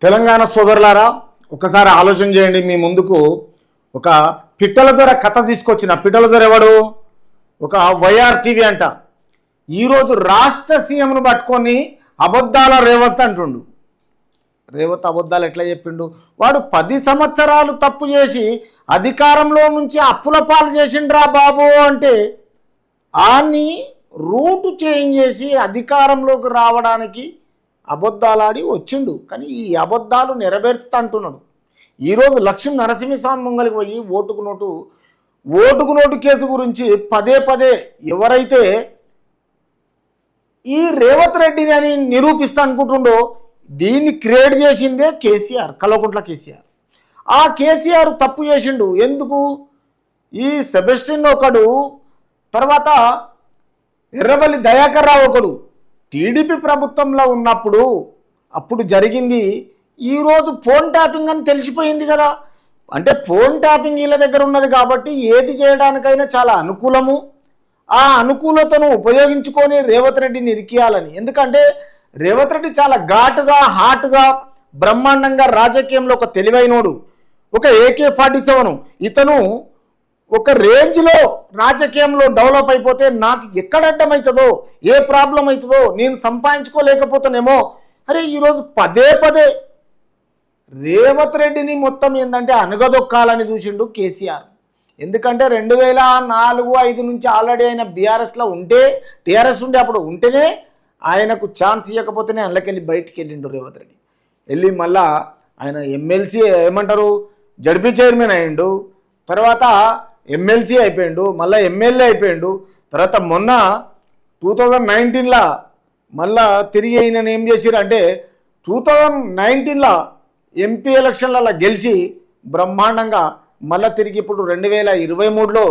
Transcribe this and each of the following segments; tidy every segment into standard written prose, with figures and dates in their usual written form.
తెలంగాణ సోదరులారా, ఒకసారి ఆలోచన చేయండి. మీ ముందుకు ఒక పిట్టల దొర కథ తీసుకొచ్చిన. పిట్టల దొర ఎవడు? ఒక వైఆర్టీవీ అంట. ఈరోజు రాష్ట్ర సీఎంను పట్టుకొని అబద్ధాల రేవంత్ అంటుండు. రేవంత్ అబద్ధాలు ఎట్లా చెప్పిండు? వాడు 10 సంవత్సరాలు తప్పు చేసి అధికారంలో నుంచి అప్పుల పాలు చేసిండ్రా బాబు అంటే ఆని రూటు చేంజ్ చేసి అధికారంలోకి రావడానికి అబద్ధాలాడి వచ్చిండు. కానీ ఈ అబద్ధాలు నెరవేర్చుతా అంటున్నాడు. ఈరోజు లక్ష్మీ నరసింహస్వామి ముంగలికి పోయి ఓటుకు నోటు కేసు గురించి పదే ఎవరైతే ఈ రేవంత్ రెడ్డిని అని నిరూపిస్తా అనుకుంటుండో దీన్ని క్రియేట్ చేసిందే కేసీఆర్, కల్వకుంట్ల కేసీఆర్. ఆ కేసీఆర్ తప్పు చేసిండు. ఎందుకు? ఈ సెబెస్టిన్ ఒకడు, తర్వాత ఎర్రబల్లి దయాకర్ రావు ఒకడు టీడీపీ ప్రభుత్వంలో ఉన్నప్పుడు అప్పుడు జరిగింది. ఈరోజు ఫోన్ ట్యాపింగ్ అని తెలిసిపోయింది కదా. అంటే ఫోన్ ట్యాపింగ్ వీళ్ళ దగ్గర ఉన్నది కాబట్టి ఏది చేయడానికైనా చాలా అనుకూలము. ఆ అనుకూలతను ఉపయోగించుకొని రేవంత్ రెడ్డిని ఇరికియాలని. ఎందుకంటే రేవంత్ రెడ్డి చాలా ఘాటుగా, హాట్గా, బ్రహ్మాండంగా రాజకీయంలో ఒక తెలివైనోడు, ఒక AK-47. ఇతను ఒక రేంజ్లో రాజకీయంలో డెవలప్ అయిపోతే నాకు ఎక్కడ అడ్డమవుతుందో, ఏ ప్రాబ్లం అవుతుందో, నేను సంపాదించుకోలేకపోతానేమో. అరే ఈరోజు పదే రేవంత్ రెడ్డిని మొత్తం ఏంటంటే అనగదొక్కాలని చూసిండు కేసీఆర్. ఎందుకంటే 2004-05 నుంచి ఆల్రెడీ ఆయన బీఆర్ఎస్లో ఉంటే, టీఆర్ఎస్ ఉండే అప్పుడు ఉంటేనే ఆయనకు ఛాన్స్ ఇవ్వకపోతేనే అందులోకెళ్ళి బయటికి వెళ్ళిండు రేవంత్ రెడ్డి. వెళ్ళి మళ్ళా ఆయన ఎమ్మెల్సీ ఏమంటారు జడ్పీ చైర్మన్ అయ్యిండు, తర్వాత ఎమ్మెల్సీ అయిపోయిండు, మళ్ళీ ఎమ్మెల్యే అయిపోయిండు. తర్వాత మొన్న 2019లో మళ్ళా తిరిగి ఈయనని ఏం చేసిరు అంటే 2019లో MP ఎలక్షన్లలో గెలిచి బ్రహ్మాండంగా మళ్ళీ తిరిగి ఇప్పుడు 2023లో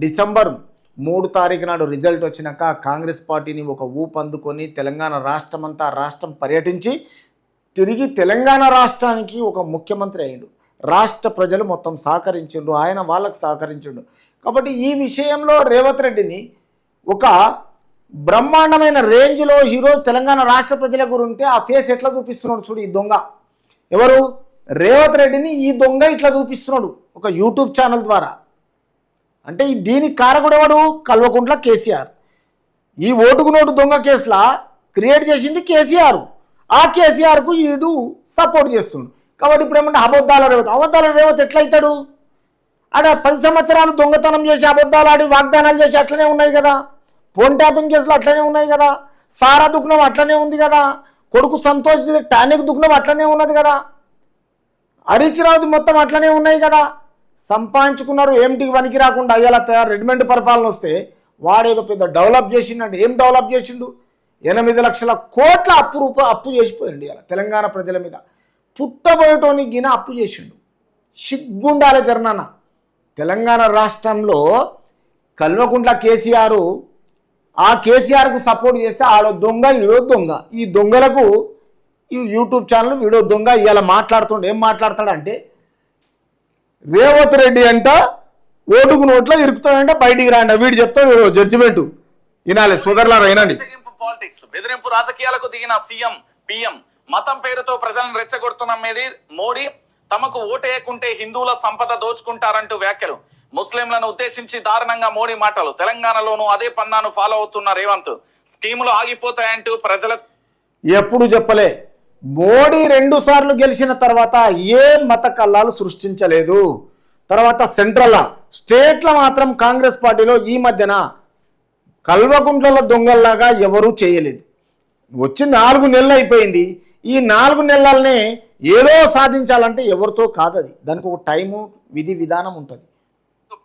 డిసెంబర్ 3 తారీఖు నాడు రిజల్ట్ వచ్చినాక కాంగ్రెస్ పార్టీని ఒక ఊపు అందుకొని తెలంగాణ రాష్ట్రమంతా రాష్ట్రం పర్యటించి తిరిగి తెలంగాణ రాష్ట్రానికి ఒక ముఖ్యమంత్రి అయ్యిండు. రాష్ట్ర ప్రజలు మొత్తం సహకరించిండు, ఆయన వాళ్ళకు సహకరించిండు. కాబట్టి ఈ విషయంలో రేవంత్ రెడ్డిని ఒక బ్రహ్మాండమైన రేంజ్లో ఈరోజు తెలంగాణ రాష్ట్ర ప్రజల గురుంటే ఆ ఫేస్ ఎట్లా చూపిస్తున్నాడు చూడు. ఈ దొంగ ఎవరు? రేవంత్ రెడ్డిని ఈ దొంగ ఇట్లా చూపిస్తున్నాడు ఒక యూట్యూబ్ ఛానల్ ద్వారా. అంటే దీనికి కారకుడు ఎవడు? కల్వకుంట్ల కేసీఆర్. ఈ ఓటుకు నోటు దొంగ కేసులా క్రియేట్ చేసింది కేసీఆర్. ఆ కేసీఆర్కు వీడు సపోర్ట్ చేస్తుండు. కాబట్టి ఇప్పుడు ఏమంటే అబద్ధాల రేవంత్ ఎట్లయితాడు? ఆడ 10 సంవత్సరాలు దొంగతనం చేసి అబద్ధాలు ఆడి వాగ్దానాలు చేసి అట్లనే ఉన్నాయి కదా. ఫోన్ ట్యాపింగ్ కేసులు అట్లనే ఉన్నాయి కదా. సారా దుఃఖం అట్లనే ఉంది కదా. కొడుకు సంతోష్ టానిక్ దుఃఖం అట్లనే ఉన్నది కదా. హరీశ్రావుది మొత్తం అట్లనే ఉన్నాయి కదా. సంపాదించుకున్నారు ఏమిటికి పనికి రాకుండా. ఇలా రెడీమేడ్ పరిపాలన వస్తే వాడేదో పెద్ద డెవలప్ చేసిండు. ఏం డెవలప్ చేసిండు? 8 లక్షల కోట్ల అప్పు చేసిపోయింది ఇలా తెలంగాణ ప్రజల మీద. పుట్టబోయేటోని గిన అప్పు చేసిండు. సిగ్గుండాలే జర్నాన. తెలంగాణ రాష్ట్రంలో కల్వకుంట్ల కేసీఆర్, ఆ కేసీఆర్కు సపోర్ట్ చేస్తే ఆడో దొంగ వీడో దొంగ. ఈ దొంగలకు ఈ యూట్యూబ్ ఛానల్ వీడో దొంగ ఇలా మాట్లాడుతుండే. ఏం మాట్లాడతాడంటే రేవంత్ రెడ్డి అంట ఓటుకు నోట్లో ఇరుకుతాడంట, బయటికి రాంట. వీడు చెప్తాడు వీడు జడ్జిమెంట్ వినాలి. సోదరులారా వినండి. పాలిటిక్స్ బెదిరింపు రాజకీయాలకు దిగిన సీఎం PM మతం పేరుతో ప్రజలను రెచ్చగొడుతున్నది మోడీ. తమకు ఓటేయకుంటే హిందువుల సంపద దోచుకుంటారంటూ వ్యాఖ్యలు. ముస్లింలను ఉద్దేశించి దారుణంగా మోడీ మాటలు. తెలంగాణలోనూ అదే పన్నాను ఫాలో అవుతున్న రేవంత్. స్కీములు ఆగిపోతాయంటూ ప్రజలకు ఎప్పుడు చెప్పలే. మోడీ 2 సార్లు గెలిచిన తర్వాత ఏ మత కల్లాలు సృష్టించలేదు. తర్వాత సెంట్రల్ స్టేట్ల మాత్రం కాంగ్రెస్ పార్టీలో ఈ మధ్యన కల్వకుంట్ల దొంగల్లాగా ఎవరూ చేయలేదు. వచ్చి 4 నెలలు అయిపోయింది. ఈ 4 నెలలనే ఏదో సాధించాలంటే ఎవరితో కాదది. దానికి ఒక టైము, విధి విధానం ఉంటుంది.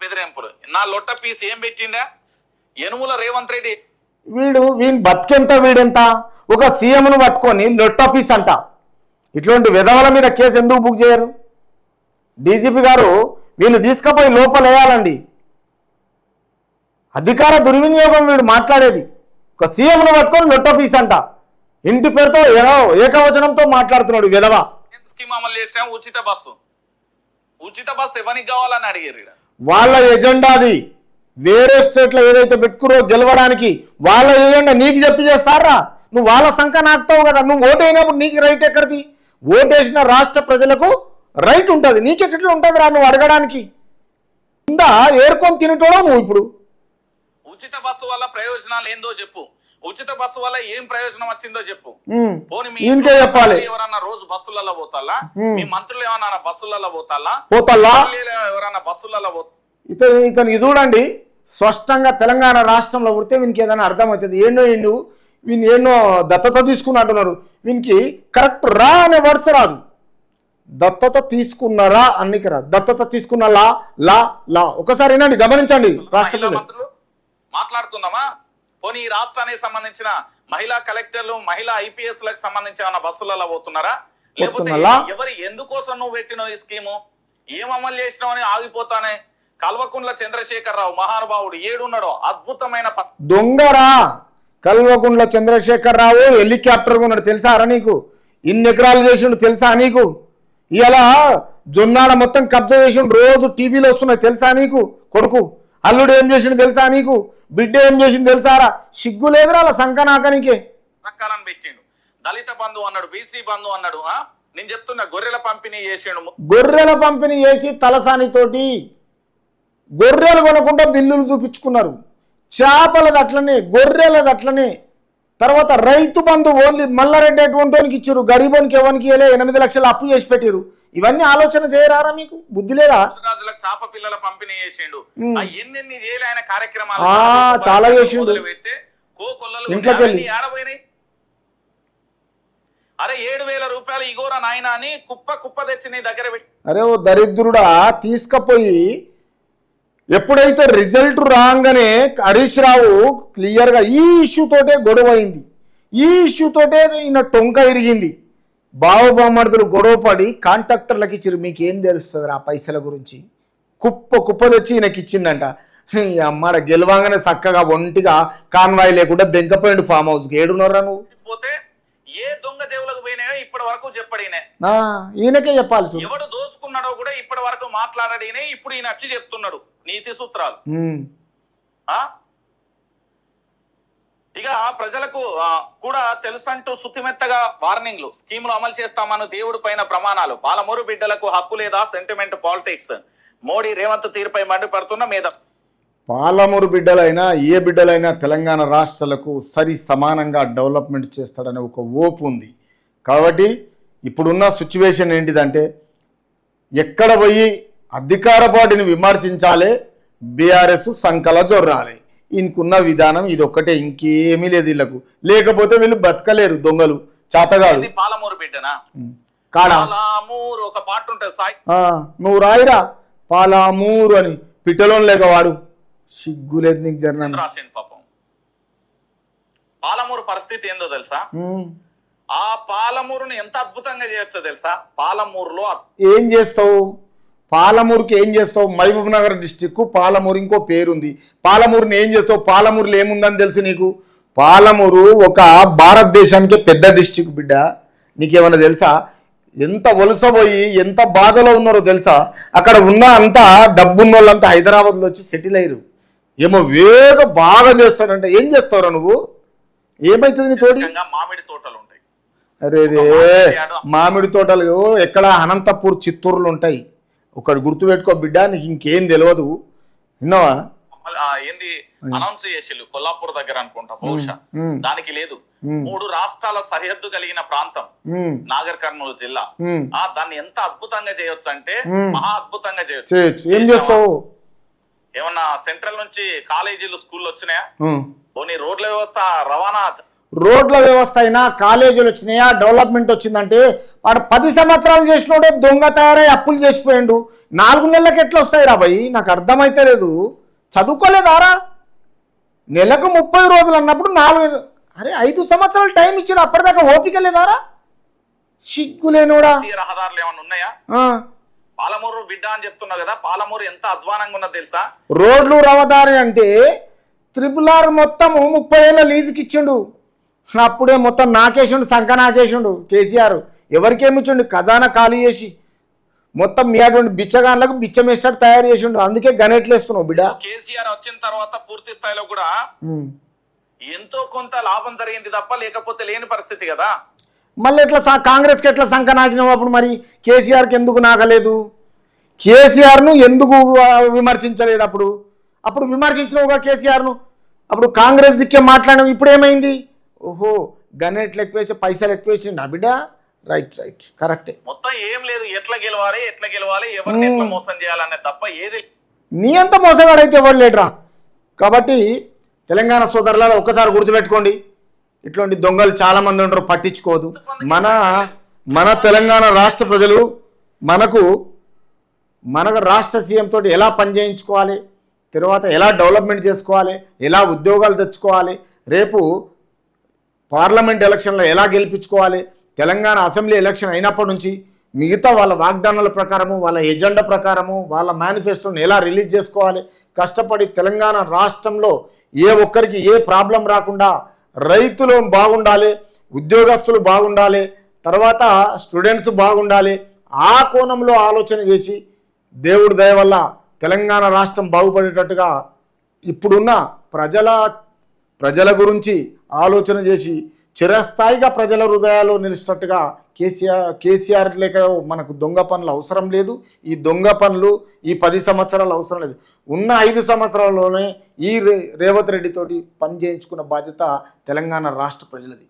బెదిరింపులు. నా లొట్ట పీస్ ఏం పెట్టిండా యనుమల రేవంత్ రెడ్డి. వీని బతికెంత వీడెంత? ఒక సీఎంను పట్టుకొని లొట్టపీస్ అంట. ఇట్లాంటి విధవల మీద కేసు ఎందుకు బుక్ చేయరు? డీజీపీ గారు వీళ్ళు తీసుకుపోయి లోపల వేయాలండి. అధికార దుర్వినియోగం వీడు మాట్లాడేది. ఒక సీఎంను పట్టుకొని లొట్టపీస్ అంట. ఇంటి పేరుతో ఏకవచనంతో మాట్లాడుతున్నాడు విధవ. స్కీమ్ అమలు చేసిన ఉచిత బస్సు ఎవరికి కావాలని అడిగారు. వాళ్ళ ఎజెండాది. వేరే స్టేట్లో ఏదైతే పెట్టుకురో గెలవడానికి వాళ్ళ ఎజెండా నీకు చెప్పి చేస్తారా? నువ్వు వాళ్ళ సంఖ్య నాకుతావు కదా. నువ్వు ఓటు అయినప్పుడు నీకు రైట్ ఎక్కడిది? ఓటేసిన రాష్ట్ర ప్రజలకు రైట్ ఉంటుంది. నీకెట్లా ఉంటుంది రా నువ్వు అడగడానికి? ఉందా ఏరుకొని తినటోడా నువ్వు ఇప్పుడు? ఉచిత బస్సు వల్ల ప్రయోజనాలు ఏందో చెప్పు. ఉచిత బస్సు వల్ల ఏం ప్రయోజనం వచ్చిందో చెప్పు. పోనీ మీ ఇంకే చెప్పాలి. ఎవరన్నా రోజు బస్సులలో పోతాలా? మీ మంత్రులు ఏమన్నా బస్సులలో పోతాలా? ఎవరన్నా బస్సులలో ఇతను చూడండి, స్పష్టంగా తెలంగాణ రాష్ట్రంలో పుడితే వీనికి ఏదైనా అర్థమవుతుంది. వీని ఎన్నో దత్తత తీసుకున్నట్టున్నారు. వీనికి కరెక్ట్ రా అనే వర్డ్స్ రాదు. దత్తత తీసుకున్నారా అన్నికి రాదు. దత్తత తీసుకున్న లా లా లా ఒకసారి వినండి, గమనించండి. రాష్ట్ర మంత్రులు మాట్లాడుకుందామా? పోనీ ఈ రాష్ట్రానికి సంబంధించిన మహిళా కలెక్టర్లు, మహిళా ఐపీఎస్ లకు సంబంధించి ఏమైనా బస్సులలో పోతున్నారా? లేకపోతే ఎవరు ఎందుకోసం నువ్వు పెట్టినావు ఈ స్కీము, ఏం అమలు చేసినావు అని ఆగిపోతానే. కల్వకుంట్ల చంద్రశేఖరరావు మహానుభావుడు ఏడున్నాడో అద్భుతమైన దొంగరా. కల్వకుంట్ల చంద్రశేఖరరావు హెలికాప్టర్ ఉన్నాడు తెలుసారా నీకు? ఇన్ని ఎకరాలు చేసిండు తెలుసా నీకు? ఇలా జొన్నాడ మొత్తం కబ్జా చేసిండు, రోజు టీవీలో వస్తున్నాయి తెలుసా నీకు? కొడుకు అల్లుడు ఏం చేసిండు తెలుసా నీకు? బిడ్డ ఏం చేసింది తెలుసారా? సిగ్గు లేదురా అలా సంకనాకనికే. రకాలను పెట్టిండు. దళిత బంధు అన్నాడు, బీసీ బంధు అన్నాడు. నేను చెప్తున్నా, గొర్రెల పంపిణీ చేసిండు. గొర్రెల పంపిణీ చేసి తలసానితోటి గొర్రెలు కొనుక్కుంటే బిల్లులు చూపించుకున్నారు. చేపలది అట్లనే, గొర్రెలది అట్లనే. తర్వాత రైతు బంధు ఓన్లీ మల్లారెడ్డి అటువంటికి ఇచ్చారు, గరీబోనికి ఎవరికి 8 లక్షలు అప్పు చేసి పెట్టారు. ఇవన్నీ ఆలోచన చేయరారా మీకు? బుద్ధి లేదా? రాజులకు చేప పిల్లల పంపిణీ చేసిండు. ఎన్ని చేయలే ఆయన కార్యక్రమాలు. చాలా చేసిండు. పెడితే ఇంట్లోకి వెళ్ళి ఆడపోయినాయి. అరే 7,000 రూపాయలు ఇగోరా నాయన అని కుప్ప తెచ్చి నీ దగ్గర పెట్టి. అరే ఓ దరిద్రుడా, తీసుకపోయి ఎప్పుడైతే రిజల్ట్ రాగానే హరీష్ రావు క్లియర్గా ఈ ఇష్యూ తోటే గొడవ అయింది. ఈ ఇష్యూ తోటే ఈయన టొంక ఇరిగింది. బావబామర్దులు గొడవ పడి కాంట్రాక్టర్లకు ఇచ్చారు. మీకేం తెలుస్తుంది ఆ పైసల గురించి? కుప్ప తెచ్చి ఈయనకి ఇచ్చిండంట. అమ్మాడ గెలవంగానే చక్కగా ఒంటిగా కాన్వాయ్ లేకుండా దెంకపోయిండు ఫామ్ హౌస్కి. ఏడున్నారా నువ్వు? పోతే ఏ దొంగ చెవులకు పోయినాయో ఇప్పటి వరకు చెప్పడినే. ఈయనకే చెప్పాలి. ఎవడు దోసుకున్నాడో కూడా ఇప్పటి వరకు మాట్లాడడినే. ఇప్పుడు ఈయన వచ్చి చెప్తున్నాడు నీతి సూత్రాలు. ఇక ప్రజలకు కూడా తెలుసంటూ సుతిమెత్తగా వార్నింగ్లు, స్కీములు అమలు చేస్తామని దేవుడి పైన ప్రమాణాలు. పాలమూరు బిడ్డలకు హక్కు లేదా? Sentiment politics. మోడీ రేవంత్ తీరుపై మండిపడుతున్న మీద. పాలమూరు బిడ్డలైనా ఏ బిడ్డలైనా తెలంగాణ రాష్ట్రాలకు సరి సమానంగా డెవలప్మెంట్ చేస్తాడనే ఒక ఓపు ఉంది. కాబట్టి ఇప్పుడున్న సిచ్యువేషన్ ఏంటిదంటే, ఎక్కడ పోయి అధికార పార్టీని విమర్శించాలి, బీఆర్ఎస్ సంకల జొర్రాలి. ఇంకున్న విధానం ఇది ఒక్కటే, ఇంకేమీ లేదు వీళ్ళకు. లేకపోతే వీళ్ళు బతకలేరు. దొంగలు చాతగాదు. పాలమూరు బిడ్డనా కాడా? పాలమూరు ఒక పాట ఉంటుంది సాయి, నువ్వు రాయిరా పాలమూరు అని. పిట్టలోని లేక వాడు సిగ్గులేదు నీకు జర్నన్ రాసిండు పాపం. పాలమూరు పరిస్థితి ఏందో తెలుసా? ఆ పాలమూరుని ఎంత అద్భుతంగా చేయొచ్చో తెలుసా? పాలమూరులో ఏం చేస్తావు? పాలమూరుకి ఏం చేస్తావు? మహబూబ్ నగర్ డిస్టిక్ పాలమూరు ఇంకో పేరుంది. పాలమూరుని ఏం చేస్తావు? పాలమూరులో ఏముందని తెలుసు నీకు? పాలమూరు ఒక భారతదేశానికి పెద్ద డిస్టిక్ బిడ్డ. నీకేమన్నా తెలుసా? ఎంత వలసపోయి ఎంత బాధలో ఉన్నారో తెలుసా? అక్కడ ఉన్న అంతా డబ్బున్న వాళ్ళంతా హైదరాబాద్లో వచ్చి సెటిల్ అయ్యారు. ఏమో బాగా చేస్తాడంటే ఏం చేస్తావురా నువ్వు? ఏమైతుంది నీ తోటి? మామిడి తోటలు ఉంటాయి. అరే మామిడి తోటలు ఎక్కడ? అనంతపూర్, చిత్తూరులో ఉంటాయి. ఒకటి గుర్తుపెట్టుకో బిడ్డ, నీకు ఇంకేం తెలియదు. విన్నావా? ఏంది అనౌన్స్ చేసిల్లు కొల్లాపూర్ దగ్గర అనుకుంటా, బహుశా దానికి లేదు. 3 రాష్ట్రాల సరిహద్దు కలిగిన ప్రాంతం నాగర్ కర్నూలు జిల్లా. దాన్ని ఎంత అద్భుతంగా చేయొచ్చు అంటే మహా అద్భుతంగా చేయొచ్చు. ఏం చేస్తావు? ఏమన్నా సెంట్రల్ నుంచి కాలేజీలు, స్కూళ్ళు వచ్చినాయా? పోనీ రోడ్ల వ్యవస్థ, రవాణా రోడ్ల వ్యవస్థ అయినా, కాలేజీలు వచ్చినాయా, డెవలప్మెంట్ వచ్చిందంటే వాడు 10 సంవత్సరాలు చేసినోడే దొంగ తయారై అప్పులు చేసిపోయాడు. 4 నెలలకు ఎట్లా వస్తాయి రా భయ్? నాకు అర్థమైతే లేదు. చదువుకోలేదారా? నెలకు 30 రోజులు అన్నప్పుడు 4 అరే 5 సంవత్సరాలు టైం ఇచ్చారు. అప్పటిదాకా ఓపిక లేదారా? సిగ్గులేనోడా. రహదారులు ఏమన్నా ఉన్నాయా? పాలమూరు బిడ్డ అని చెప్తున్నా కదా, పాలమూరు ఎంత అధ్వానంగా ఉన్నది తెలుసా? రోడ్లు రహదారి అంటే RRR మొత్తం 30 ఏళ్ళ లీజుకి ఇచ్చిండు. అప్పుడే మొత్తం నాకేసిండు, సంఖ నాకేసిండు కేసీఆర్. ఎవరికేమిచ్చిండు? ఖజానా ఖాళీ చేసి మొత్తం మీ అటువంటి బిచ్చగాన్లకు బిచ్చం వేసినట్టు తయారు చేసిండు. అందుకే గనెట్లు వేస్తున్నావు బిడ్డ. కేసీఆర్ వచ్చిన తర్వాత పూర్తి స్థాయిలో కూడా ఎంతో కొంత లాభం జరిగింది తప్ప లేకపోతే లేని పరిస్థితి కదా. మళ్ళీ ఎట్లా కాంగ్రెస్కి ఎట్లా సంఖ నాకినావు అప్పుడు మరి కేసీఆర్కి ఎందుకు నాకలేదు? కేసీఆర్ను ఎందుకు విమర్శించలేదు? అప్పుడు విమర్శించినవుగా కేసీఆర్ను. అప్పుడు కాంగ్రెస్ దిక్కే మాట్లాడినావు. ఇప్పుడు ఏమైంది? ఓహో గన్నెట్లు ఎక్కువేసి పైసలు ఎక్కువేసి నా బిడ్డ. రైట్ కరెక్టే. మొత్తం ఏం లేదు, ఎట్లా గెలవాలి ఎవరిని ఎట్లా మోసం చేయాలనే తప్ప ఏది. నీ అంత మోసగాడైతే ఎవరు లేడురా. కాబట్టి తెలంగాణ సోదరులారా ఒక్కసారి గుర్తుపెట్టుకోండి, ఇట్లాంటి దొంగలు చాలామంది ఉండరు, పట్టించుకోదు. మన తెలంగాణ రాష్ట్ర ప్రజలు మన రాష్ట్ర సీఎం తోటి ఎలా పనిచేయించుకోవాలి, తర్వాత ఎలా డెవలప్మెంట్ చేసుకోవాలి, ఎలా ఉద్యోగాలు తెచ్చుకోవాలి, రేపు పార్లమెంట్ ఎలక్షన్లో ఎలా గెలిపించుకోవాలి, తెలంగాణ అసెంబ్లీ ఎలక్షన్ అయినప్పటి నుంచి మిగతా వాళ్ళ వాగ్దానాల ప్రకారము, వాళ్ళ ఎజెండా ప్రకారము, వాళ్ళ మేనిఫెస్టోని ఎలా రిలీజ్ చేసుకోవాలి, కష్టపడి తెలంగాణ రాష్ట్రంలో ఏ ఒక్కరికి ఏ ప్రాబ్లం రాకుండా రైతులు బాగుండాలి, ఉద్యోగస్తులు బాగుండాలి, తర్వాత స్టూడెంట్స్ బాగుండాలి, ఆ కోణంలో ఆలోచన చేసి దేవుడి దయ వల్ల తెలంగాణ రాష్ట్రం బాగుపడేటట్టుగా ఇప్పుడున్న ప్రజల గురించి ఆలోచన చేసి చిరస్థాయిగా ప్రజల హృదయాల్లో నిలిచేటట్టుగా కేసీఆర్ లేక మనకు దొంగ పనులు అవసరం లేదు. ఈ దొంగ పనులు ఈ 10 సంవత్సరాలు అవసరం లేదు. ఉన్న 5 సంవత్సరాల్లోనే ఈ రేవంత్ రెడ్డితోటి పని చేయించుకున్న బాధ్యత తెలంగాణ రాష్ట్ర ప్రజలది.